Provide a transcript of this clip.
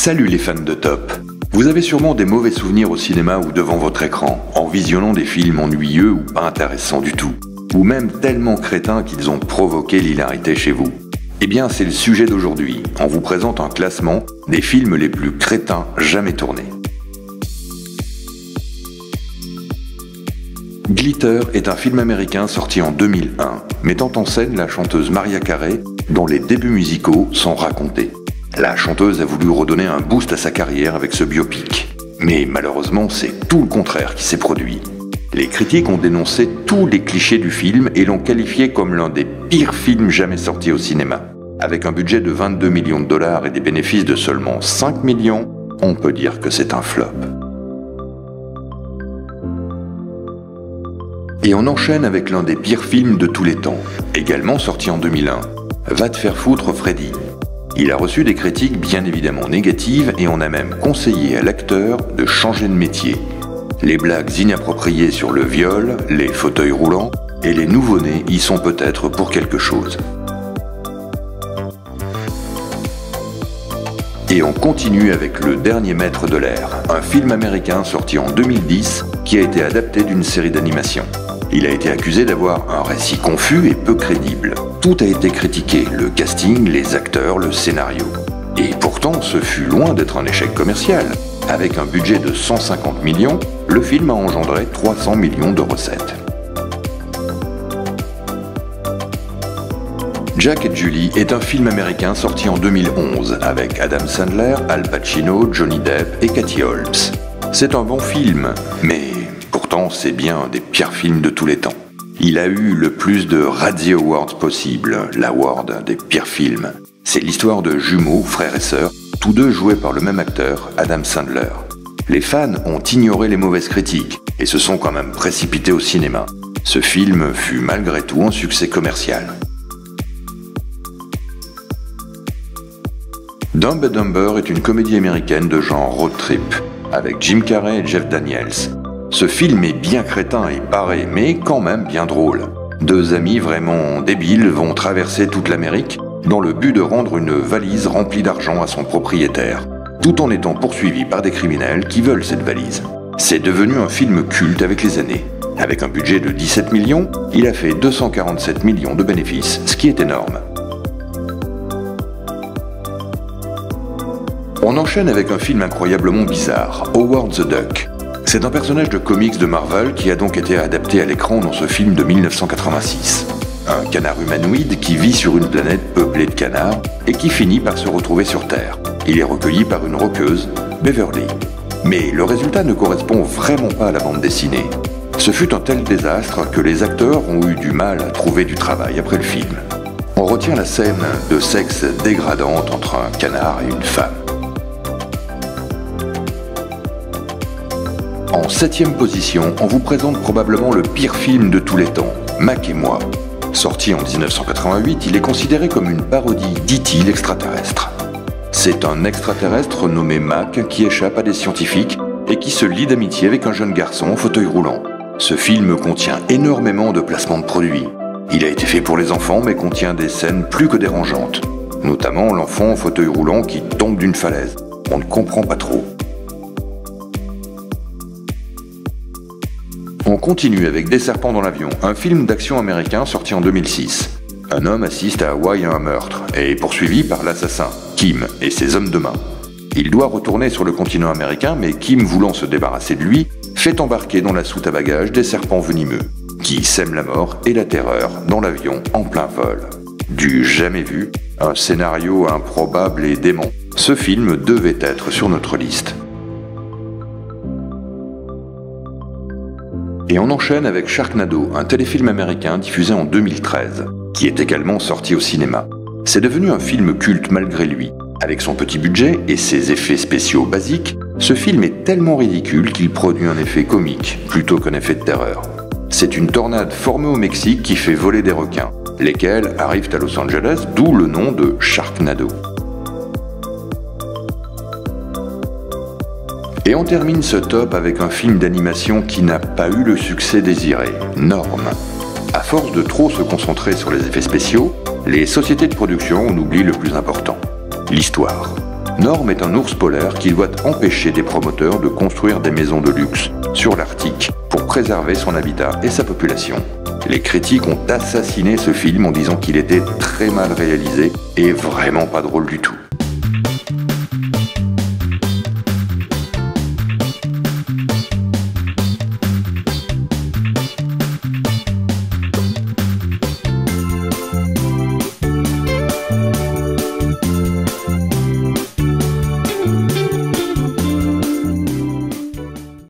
Salut les fans de Top. Vous avez sûrement des mauvais souvenirs au cinéma ou devant votre écran, en visionnant des films ennuyeux ou pas intéressants du tout, ou même tellement crétins qu'ils ont provoqué l'hilarité chez vous. Eh bien, c'est le sujet d'aujourd'hui. On vous présente un classement des films les plus crétins jamais tournés. Glitter est un film américain sorti en 2001, mettant en scène la chanteuse Mariah Carey, dont les débuts musicaux sont racontés. La chanteuse a voulu redonner un boost à sa carrière avec ce biopic. Mais malheureusement, c'est tout le contraire qui s'est produit. Les critiques ont dénoncé tous les clichés du film et l'ont qualifié comme l'un des pires films jamais sortis au cinéma. Avec un budget de 22 millions de dollars et des bénéfices de seulement 5 millions, on peut dire que c'est un flop. Et on enchaîne avec l'un des pires films de tous les temps, également sorti en 2001, Va te faire foutre Freddy. Il a reçu des critiques bien évidemment négatives et on a même conseillé à l'acteur de changer de métier. Les blagues inappropriées sur le viol, les fauteuils roulants et les nouveau-nés y sont peut-être pour quelque chose. Et on continue avec Le Dernier Maître de l'air, un film américain sorti en 2010 qui a été adapté d'une série d'animation. Il a été accusé d'avoir un récit confus et peu crédible. Tout a été critiqué, le casting, les acteurs, le scénario. Et pourtant, ce fut loin d'être un échec commercial. Avec un budget de 150 millions, le film a engendré 300 millions de recettes. Jack et Julie est un film américain sorti en 2011 avec Adam Sandler, Al Pacino, Johnny Depp et Katie Holmes. C'est un bon film, mais pourtant c'est bien un des pires films de tous les temps. Il a eu le plus de Razzie Awards possible, l'award des pires films. C'est l'histoire de jumeaux, frères et sœurs, tous deux joués par le même acteur, Adam Sandler. Les fans ont ignoré les mauvaises critiques et se sont quand même précipités au cinéma. Ce film fut malgré tout un succès commercial. Dumb and Dumber est une comédie américaine de genre road trip, avec Jim Carrey et Jeff Daniels. Ce film est bien crétin et barré, mais quand même bien drôle. Deux amis vraiment débiles vont traverser toute l'Amérique dans le but de rendre une valise remplie d'argent à son propriétaire, tout en étant poursuivis par des criminels qui veulent cette valise. C'est devenu un film culte avec les années. Avec un budget de 17 millions, il a fait 247 millions de bénéfices, ce qui est énorme. On enchaîne avec un film incroyablement bizarre, Howard the Duck. C'est un personnage de comics de Marvel qui a donc été adapté à l'écran dans ce film de 1986. Un canard humanoïde qui vit sur une planète peuplée de canards et qui finit par se retrouver sur Terre. Il est recueilli par une rockeuse, Beverly. Mais le résultat ne correspond vraiment pas à la bande dessinée. Ce fut un tel désastre que les acteurs ont eu du mal à trouver du travail après le film. On retient la scène de sexe dégradante entre un canard et une femme. En 7e position, on vous présente probablement le pire film de tous les temps, Mac et moi. Sorti en 1988, il est considéré comme une parodie d'E.T. l'extraterrestre. C'est un extraterrestre nommé Mac qui échappe à des scientifiques et qui se lie d'amitié avec un jeune garçon en fauteuil roulant. Ce film contient énormément de placements de produits. Il a été fait pour les enfants mais contient des scènes plus que dérangeantes, notamment l'enfant en fauteuil roulant qui tombe d'une falaise. On ne comprend pas trop. On continue avec Des serpents dans l'avion, un film d'action américain sorti en 2006. Un homme assiste à Hawaï à un meurtre et est poursuivi par l'assassin, Kim, et ses hommes de main. Il doit retourner sur le continent américain, mais Kim, voulant se débarrasser de lui, fait embarquer dans la soute à bagages des serpents venimeux, qui sèment la mort et la terreur dans l'avion en plein vol. Du jamais vu, un scénario improbable et dément, ce film devait être sur notre liste. Et on enchaîne avec Sharknado, un téléfilm américain diffusé en 2013, qui est également sorti au cinéma. C'est devenu un film culte malgré lui. Avec son petit budget et ses effets spéciaux basiques, ce film est tellement ridicule qu'il produit un effet comique, plutôt qu'un effet de terreur. C'est une tornade formée au Mexique qui fait voler des requins, lesquels arrivent à Los Angeles, d'où le nom de Sharknado. Et on termine ce top avec un film d'animation qui n'a pas eu le succès désiré, Norm. À force de trop se concentrer sur les effets spéciaux, les sociétés de production en oublient le plus important, l'histoire. Norm est un ours polaire qui doit empêcher des promoteurs de construire des maisons de luxe sur l'Arctique pour préserver son habitat et sa population. Les critiques ont assassiné ce film en disant qu'il était très mal réalisé et vraiment pas drôle du tout.